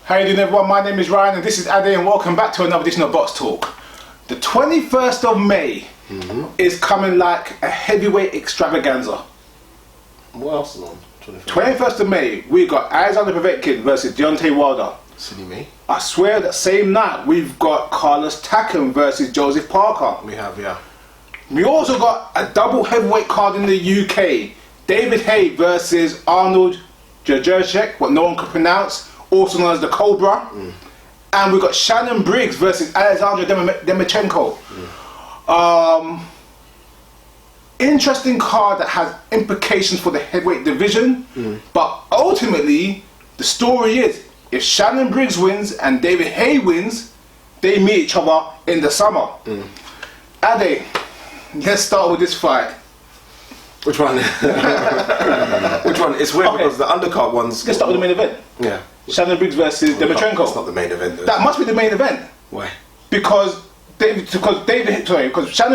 How you doing, everyone? My name is Ryan and this is Ade, and welcome back to another edition of Box Talk. The 21st of May is coming like a heavyweight extravaganza. What else is on? 21st of May, we got Alexander Povetkin versus Deontay Wilder. Silly me. I swear that same night we've got Carlos Takam versus Joseph Parker. We have, yeah. We also got a double heavyweight card in the UK. David Haye versus Arnold Gjergjaj, what no one could pronounce, also known as the Cobra. And we got Shannon Briggs versus Alexander Dimitrenko. Interesting card that has implications for the heavyweight division, but ultimately the story is if Shannon Briggs wins and David Haye wins, they meet each other in the summer. Ade, let's start with this fight. Which one? Which one? It's weird because the undercard ones. Let's start with the main event. Yeah. Shannon Briggs versus Dimitrenko. It's not the main event though. That must be the main event. Why? Because Shannon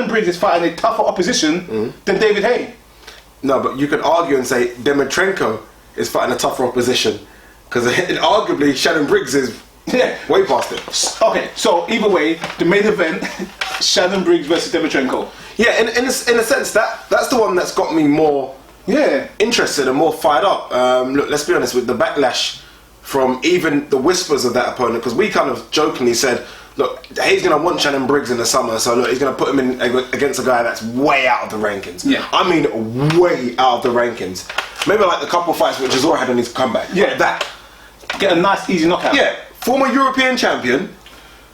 Briggs is fighting a tougher opposition than David Haye. No, but you could argue and say Dimitrenko is fighting a tougher opposition because arguably Shannon Briggs is way past it. Okay, so either way, the main event, Shannon Briggs versus Dimitrenko. Yeah, in a sense that's the one that's got me more interested and more fired up. Look, let's be honest with the backlash from even the whispers of that opponent, because we kind of jokingly said, look, Haye's going to want Shannon Briggs in the summer, so look, he's going to put him in against a guy that's way out of the rankings. Yeah. I mean, way out of the rankings. Maybe like the couple fights which Azor had on his comeback. Yeah. Like that. Get a nice, easy knockout. Yeah. Former European champion.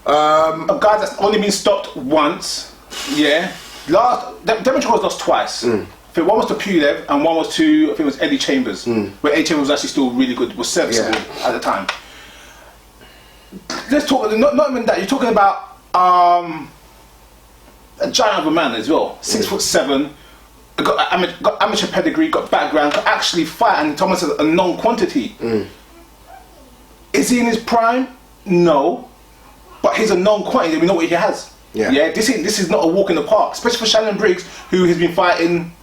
A guy that's only been stopped once. Yeah. Dimitrenko's lost twice. I think one was to Pulev and one was to, I think it was Eddie Chambers. Where Eddie Chambers was actually still really good, was serviceable at the time. Let's talk, not even that, you're talking about a giant of a man as well. 6'7", got amateur pedigree, got background, could actually fight, and Thomas is a non-quantity. Is he in his prime? No. But he's a non-quantity, we know what he has. Yeah. This is not a walk in the park, especially for Shannon Briggs, who has been fighting,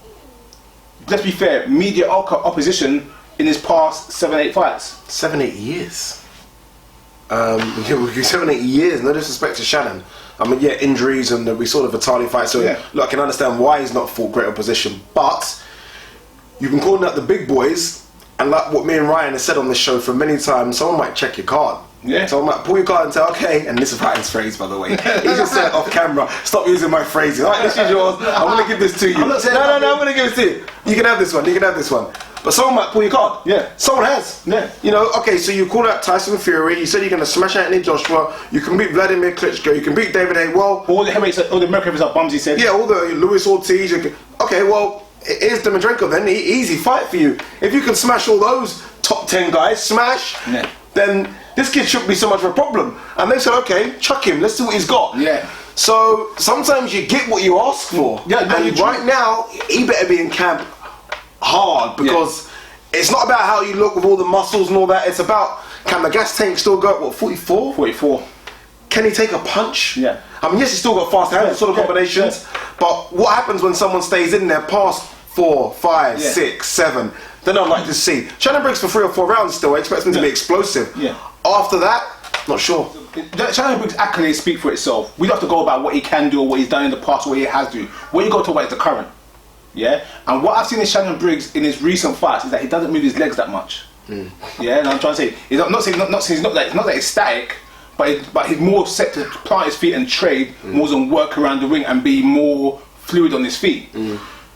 let's be fair, mediocre opposition in his past 7-8 fights. 7-8 years. 7-8 years, no disrespect to Shannon. I mean, yeah, injuries and we saw the Vitali fight, so look, I can understand why he's not fought great opposition, but you've been calling out the big boys, and like what me and Ryan have said on this show for many times, someone might check your card. Yeah. So I might pull your card and say, okay, and this is Ryan's phrase, by the way. He just said off camera, stop using my phrases. All right, this is yours. I'm going to give this to you. No, I'm going to give it to you. You can have this one. You can have this one. But someone might pull your card. Yeah. Someone has. Yeah. You know, okay, so you called out Tyson Fury. You said you're going to smash Anthony Joshua. You can beat Vladimir Klitschko. You can beat David Haye. Well, all the American heavyweights are bums, he said. Yeah, all the Luis Ortiz. Okay, well, here's Dimitrenko then. Easy fight for you. If you can smash all those top 10 guys, then this kid shouldn't be so much of a problem. And they said, okay, chuck him, let's see what he's got. Yeah. So sometimes you get what you ask for. Yeah, and right now, he better be in camp hard, because it's not about how you look with all the muscles and all that. It's about, can the gas tank still go up, what, 44? 44. Can he take a punch? Yeah. I mean, yes, he's still got fast hands, sort of combinations, but what happens when someone stays in there past 4, 5, 6, 7? Then I'd like to see. Shannon Briggs for 3 or 4 rounds still, I expect him to be explosive. Yeah. After that, not sure. Shannon Briggs' accolades speak for itself. We don't have to go about what he can do or what he's done in the past or what he has to do. What you got to talk about is the current. Yeah? And what I've seen in Shannon Briggs in his recent fights is that he doesn't move his legs that much. Yeah, and I'm trying to say, he's not that he's static, but he's more set to plant his feet and trade more than work around the ring and be more fluid on his feet.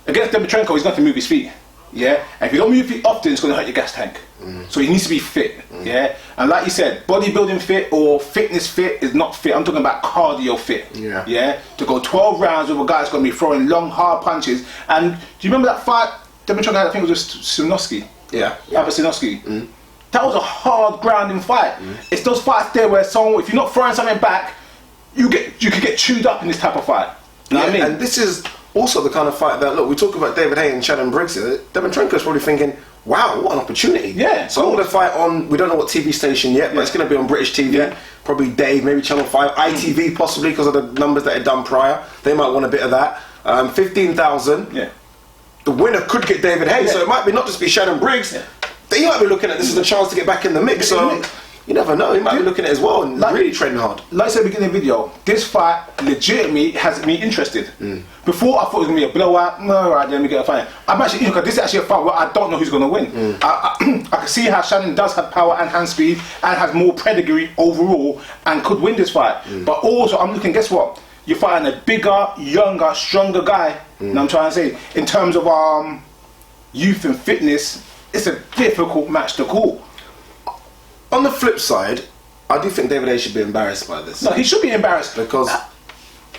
Against Dimitrenko, he's going to move his feet. Yeah, and if you don't move it often, it's going to hurt your gas tank. So he needs to be fit. Yeah, and like you said, bodybuilding fit or fitness fit is not fit. I'm talking about cardio fit. Yeah, to go 12 rounds with a guy that's going to be throwing long, hard punches. And do you remember that fight Dimitrenko had? I think it was just Sinovsky. Sinovsky. That was a hard grounding fight. It's those fights there where someone, if you're not throwing something back, you could get chewed up in this type of fight. You know what I mean? And this is also the kind of fight that, look, we talk about David Haye and Shannon Briggs here. Dimitrenko's probably thinking, wow, what an opportunity. Yeah. So I'm going to fight on, we don't know what TV station yet, but it's going to be on British TV. Probably Dave, maybe Channel 5, ITV possibly, because of the numbers that are done prior. They might want a bit of that. 15,000. Yeah. The winner could get David Haye, so it might be not just be Shannon Briggs. He might be looking at this as a chance to get back in the mix. So You never know. He might be looking at it as well and really training hard. Like I said at the beginning of the video, this fight legitimately has me interested. Before I thought it was going to be a blowout. No, right, let me get a fight. I'm actually, because this is actually a fight where I don't know who's going to win. I can see how Shannon does have power and hand speed and has more pedigree overall and could win this fight. But also, I'm looking, guess what? You're fighting a bigger, younger, stronger guy. And I'm trying to say, in terms of youth and fitness, it's a difficult match to call. On the flip side, I do think David Haye should be embarrassed by this. No, he should be embarrassed. Because...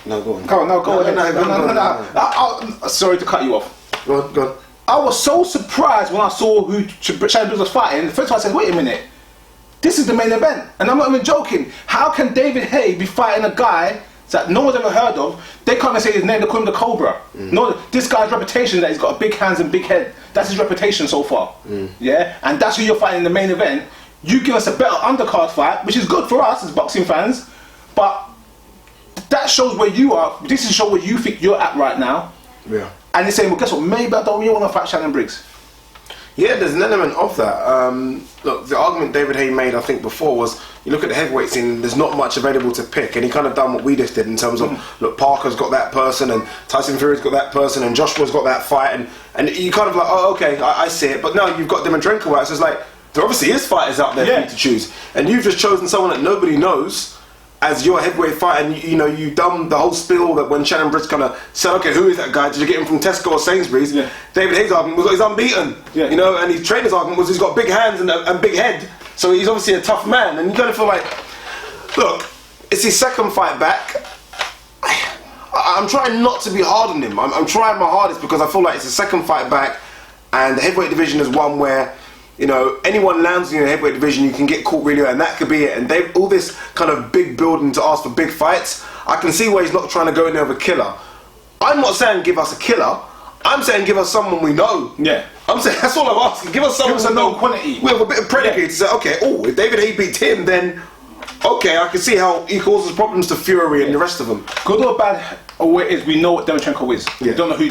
No, go on. Go ahead. Sorry to cut you off. Go on. I was so surprised when I saw who Shannon Briggs was fighting. The first time I said, wait a minute. This is the main event. And I'm not even joking. How can David Haye be fighting a guy that no one's ever heard of? They can't even say his name, they call him the Cobra. No, this guy's reputation is that he's got big hands and big head. That's his reputation so far. Yeah? And that's who you're fighting in the main event. You give us a better undercard fight, which is good for us as boxing fans, but that shows where you are. This is show where you think you're at right now. Yeah. And they're saying, well, guess what? Maybe I don't really want to fight Shannon Briggs. Yeah, there's an element of that. Look, the argument David Haye made, I think, before was, you look at the heavyweight scene, there's not much available to pick, and he kind of done what we just did in terms of, look, Parker's got that person, and Tyson Fury's got that person, and Joshua's got that fight, and you kind of like, oh, okay, I see it, but now you've got Dimitrenko out, so it's like, there obviously is fighters out there for you to choose, and you've just chosen someone that nobody knows as your heavyweight fighter, and you done the whole spiel that when Shannon Briggs kind of said, okay, who is that guy? Did you get him from Tesco or Sainsbury's? David Haye's argument was he's unbeaten, and his trainer's argument was he's got big hands and big head, so he's obviously a tough man, and you kind of feel like, look, it's his second fight back. I'm trying not to be hard on him. I'm trying my hardest because I feel like it's a second fight back, and the heavyweight division is one where, anyone lands in the heavyweight division, you can get caught really, and that could be it. And all this kind of big building to ask for big fights, I can see why he's not trying to go in there with a killer. I'm not saying give us a killer. I'm saying give us someone we know. Yeah. I'm saying that's all I'm asking. Give us someone a known quantity. We have a bit of predicate to say, okay, if David Haye beats him, then okay, I can see how he causes problems to Fury and the rest of them. Good or bad, or what it is, we know what Dimitrenko is. We don't know who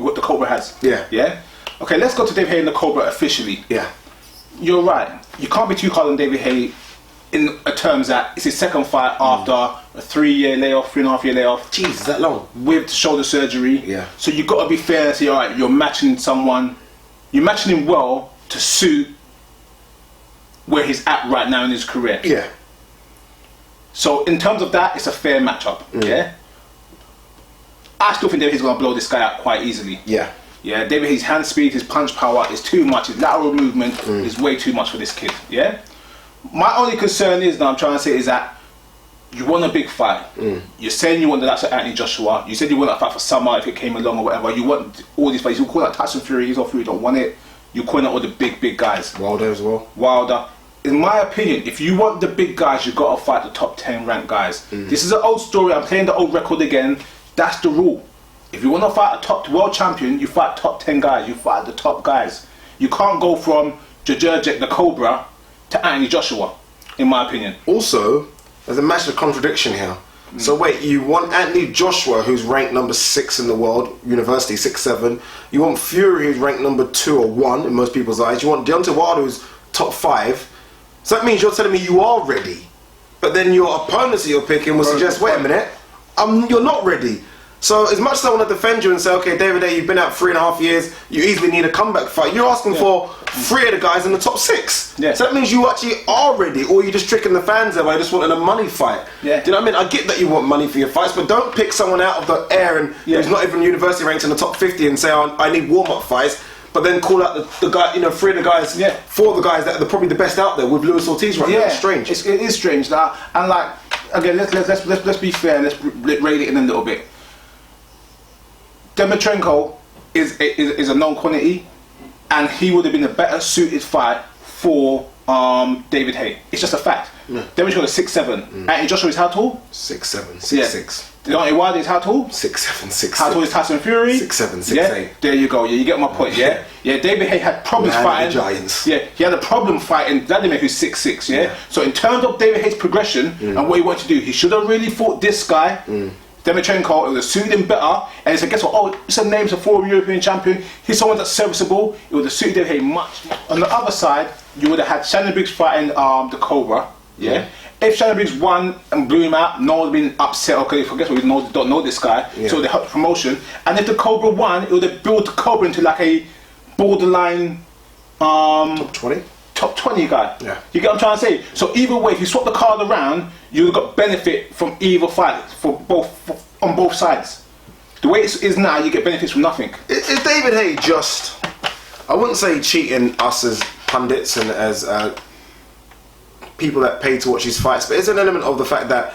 what the Cobra has. Yeah. Okay, let's go to David Haye and the Cobra officially. Yeah. You're right. You can't be too hard on David Haye in terms that it's his second fight after a 3-year layoff, 3.5-year layoff. Jeez, is that long? With shoulder surgery. Yeah. So you've got to be fair and say, all right, you're matching him well to suit where he's at right now in his career. Yeah. So in terms of that, it's a fair matchup. Yeah. I still think David Haye's going to blow this guy out quite easily. Yeah. Yeah, David Haye's hand speed, his punch power is too much. His lateral movement is way too much for this kid. Yeah. My only concern is, now I'm trying to say, is that you want a big fight. You're saying you want the likes of Anthony Joshua. You said you want that fight for summer if it came along or whatever. You want all these fights. You call that Tyson Fury. He's off. Fury don't want it. You're calling out all the big guys. Wilder as well. Wilder. In my opinion, if you want the big guys, you've got to fight the top 10 ranked guys. This is an old story. I'm playing the old record again. That's the rule. If you want to fight a top world champion, you fight top 10 guys. You fight the top guys. You can't go from Gjergjaj the Cobra to Anthony Joshua, in my opinion. Also, there's a massive contradiction here. So wait, you want Anthony Joshua, who's ranked number 6 in the world, university 6-7. You want Fury, who's ranked number 2 or 1 in most people's eyes. You want Deontay Wilder, who's top 5. So that means you're telling me you are ready, but then your opponents that you're picking will suggest, wait a minute, you're not ready. So as much as I want to defend you and say, okay, David Haye, you've been out 3.5 years, you easily need a comeback fight, you're asking for 3 of the guys in the top 6. So that means you actually are ready, or you're just tricking the fans there by just wanting a money fight. Do you know what I mean? I get that you want money for your fights, but don't pick someone out of the air and who's not even university ranked in the top 50 and say, I need warm-up fights, but then call out the guy, 3 of the guys, 4 of the guys that are probably the best out there with Luis Ortiz right now. It's strange. It is strange. And like, again, let's be fair, let's rate it in a little bit. Dimitrenko is a known quantity, and he would have been a better suited fight for David Haye. It's just a fact. Dimitrenko is 6'7". Anthony Joshua is how tall? 6'7", 6'6". Deontay Wilder is how tall? 6'7", 6'6". How tall is Tyson Fury? 6'7", 6'8". There you go. You get my point. David Haye had problems fighting giants. He had a problem fighting Vladimir, who's 6'6". So in terms of David Haye's progression and what he wanted to do, he should have really fought this guy Dimitrenko, it would have suited him better. And he said, guess what? Oh, it's a name, it's a former European champion. He's someone that's serviceable. It would have suited David Haye much. On the other side, you would have had Shannon Briggs fighting the Cobra. Yeah. If Shannon Briggs won and blew him out, no one would have been upset. Okay, guess what? We don't know this guy. Yeah. So they helped the promotion. And if the Cobra won, it would have built the Cobra into like a borderline top 20? Top 20 guy. Yeah. You get what I'm trying to say? So either way, if you swap the card around, you've got benefit from either fight on both sides. The way it is now, you get benefits from nothing. Is David Haye just, I wouldn't say cheating us as pundits and as people that pay to watch his fights, but it's an element of the fact that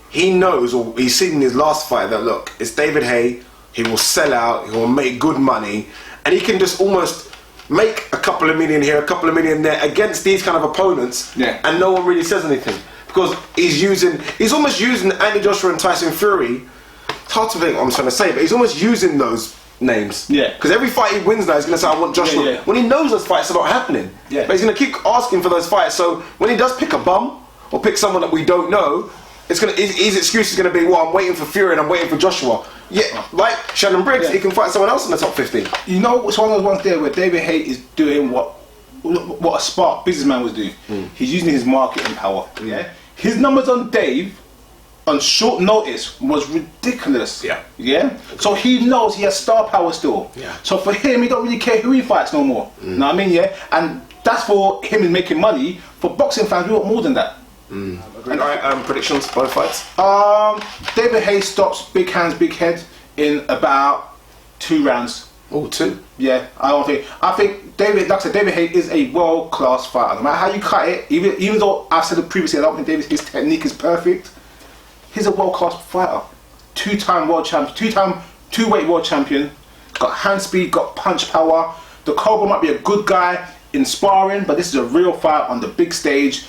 he knows, or he's seen in his last fight, that look, it's David Haye, he will sell out, he will make good money, and he can just almost make a couple of million here, a couple of million there against these kind of opponents, and no one really says anything because he's almost using Andy Joshua and Tyson Fury. It's hard to think what I'm trying to say, but he's almost using those names. Yeah. Because every fight he wins now, he's going to say, "I want Joshua." Yeah. When he knows those fights are not happening, but he's going to keep asking for those fights. So when he does pick a bum or pick someone that we don't know, his excuse is going to be, "Well, I'm waiting for Fury and I'm waiting for Joshua." Yeah, like Shannon Briggs, he can fight someone else in the top 15. You know, it's one of those ones there where David Haye is doing what a smart businessman would do. He's using his marketing power. Yeah, his numbers on Dave on short notice was ridiculous. Yeah. So he knows he has star power still. Yeah. So for him, he don't really care who he fights no more. Know what I mean? Yeah, and that's for him in making money. For boxing fans, we want more than that. And alright, predictions, both fights? David Haye stops Big Hands, Big Head in about 2 rounds. Oh, 2? Yeah, I think David Haye is a world-class fighter. No matter how you cut it, even though I've said it previously, I don't think his technique is perfect, he's a world-class fighter. 2-time world champion, 2-weight world champion, got hand speed, got punch power. The Cobra might be a good guy in sparring, but this is a real fight on the big stage.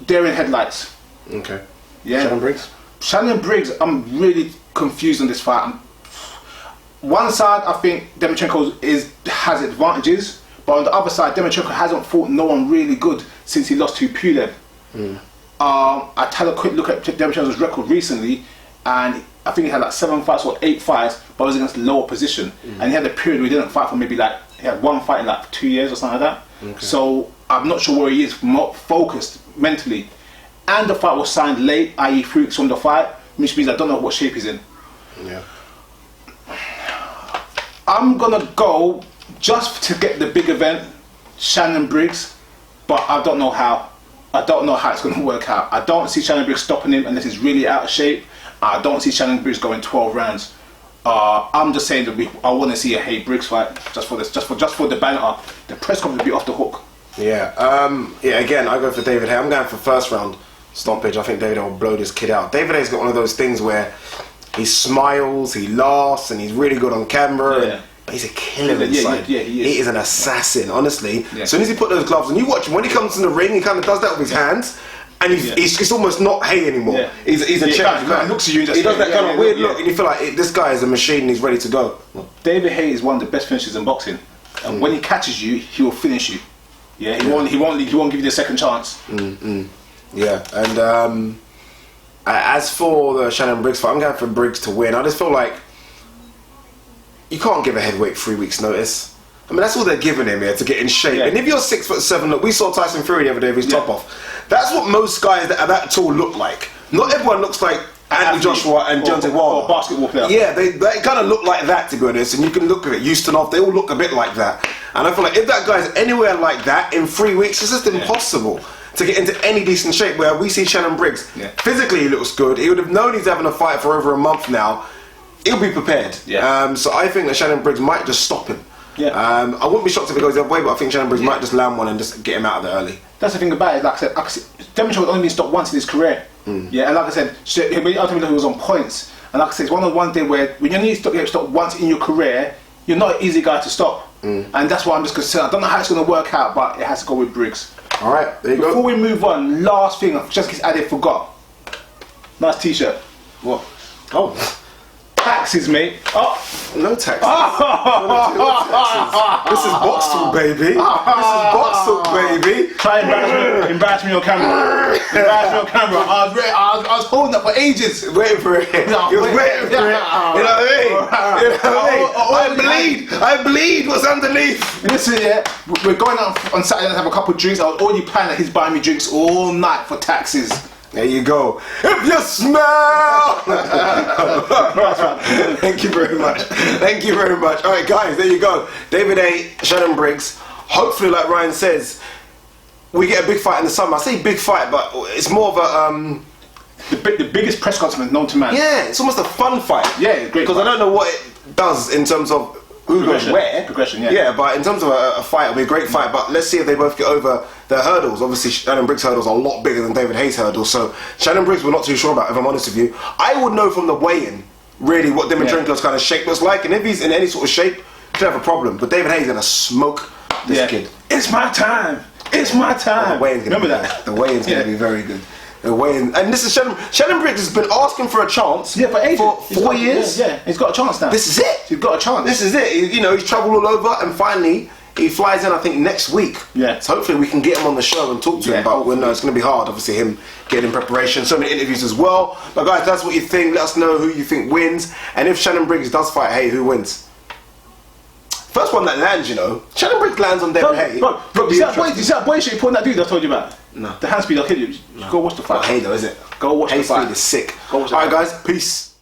Daring headlights. Okay. Yeah. Shannon Briggs, I'm really confused on this fight. One side, I think Dimitrenko has advantages, but on the other side, Dimitrenko hasn't fought no one really good since he lost to Pulev. I had a quick look at Dimitrenko's record recently, and I think he had like 7 fights or 8 fights, but it was against lower position. And he had a period where he didn't fight for maybe like, he had 1 fight in like 2 years or something like that. Okay. So I'm not sure where he is, not focused mentally. And the fight was signed late, i.e. 3 weeks from the fight, which means I don't know what shape he's in. Yeah. I'm gonna go just to get the big event, Shannon Briggs, but I don't know how. I don't know how it's gonna work out. I don't see Shannon Briggs stopping him unless he's really out of shape. I don't see Shannon Briggs going 12 rounds. I'm just saying that I want to see a Haye Briggs fight just for the banter. The press conference will be off the hook. Yeah. Again, I go for David Haye. I'm going for first round stompage. I think David Haye will blow this kid out. David Haye's got one of those things where he smiles, he laughs, and he's really good on camera. Yeah. But he's a killer inside. Yeah, he is an assassin, honestly. Yeah. As soon as he put those gloves on, you watch him when he comes in the ring. He kind of does that with his hands. And he's almost not Haye anymore. Yeah. He's a champ. He looks at you. He does that kind of weird look, and you feel like this guy is a machine. And he's ready to go. David Haye is one of the best finishers in boxing, and when he catches you, he will finish you. Yeah, he won't give you the second chance. Yeah, and as for the Shannon Briggs fight, I'm going for Briggs to win. I just feel like you can't give a heavyweight 3 weeks' notice. I mean, that's all they're giving him here to get in shape. Yeah. And if you're 6'7", look, we saw Tyson Fury the other day with his top off. That's what most guys that are that tall look like. Not everyone looks like Andy Joshua and Deontay Wilder. Or basketball player. Yeah, they kind of look like that, to be honest. And you can look at it. Ustinov, they all look a bit like that. And I feel like if that guy's anywhere like that in 3 weeks, it's just impossible to get into any decent shape. Where we see Shannon Briggs, physically he looks good. He would have known he's having a fight for over a month now. He'll be prepared. Yeah. So I think that Shannon Briggs might just stop him. Yeah. I wouldn't be shocked if it goes the other way, but I think Shannon Briggs might just land one and just get him out of there early. That's the thing about it. Like I said, Dimitrenko has only been stopped once in his career. Yeah, and like I said, ultimately he was on points. And like I said, it's one of the ones there where when you need to get stopped once in your career, you're not an easy guy to stop. And that's why I'm just concerned. I don't know how it's going to work out, but it has to go with Briggs. All right, there you go. Before we move on, last thing, just in case I forgot. Nice t-shirt. What? Oh. Taxes, mate. Oh. No taxes. No taxes. This is Boxtalk, baby. This is Boxtalk, baby. Try and embarrass me on camera. Embarrass me on camera. I was holding that for ages. Waiting for it. You was waiting for it. You know what I mean? You know what I mean? I bleed what's underneath. Listen, yeah, we're going out on Saturday to have a couple of drinks. I was already planning that he's buying me drinks all night for taxes. There you go. If you smell! Thank you very much. Thank you very much. All right, guys, there you go. David Haye, Shannon Briggs. Hopefully, like Ryan says, we get a big fight in the summer. I say big fight, but it's more of a... The biggest press conference known to man. Yeah, it's almost a fun fight. Yeah, great. Because I don't know what it does in terms of who goes where. Progression, yeah. Yeah, but in terms of a fight, it'll be a great fight. But let's see if they both get over their hurdles. Obviously, Shannon Briggs' hurdles are a lot bigger than David Haye's hurdles. So Shannon Briggs, we're not too sure about, if I'm honest with you. I would know from the weigh-in, really, what Dimitrenko's kind of shape looks like. And if he's in any sort of shape, he could have a problem. But David Haye's going to smoke this kid. It's my time. It's my time. Remember that. The weigh-in's going to be very good. And this is Shannon Briggs has been asking for a chance for ages. For 4 years. Yeah, he's got a chance now. This is it. He's got a chance. This is it. You know, he's travelled all over, and finally he flies in. I think next week. Yeah. So hopefully we can get him on the show and talk to him. But we know it's going to be hard. Obviously, him getting in preparation, so many interviews as well. But guys, that's what you think. Let us know who you think wins, and if Shannon Briggs does fight Haye, who wins? First one that lands, you know. Shannon Briggs lands on David Haye. You see that boy shit pulling that dude I told you about? No. The hand speed, I'll kill you. Go watch the fight. Haye though, is it? Go watch the fight. Haye speed is sick. Go watch the fight. Alright guys, peace.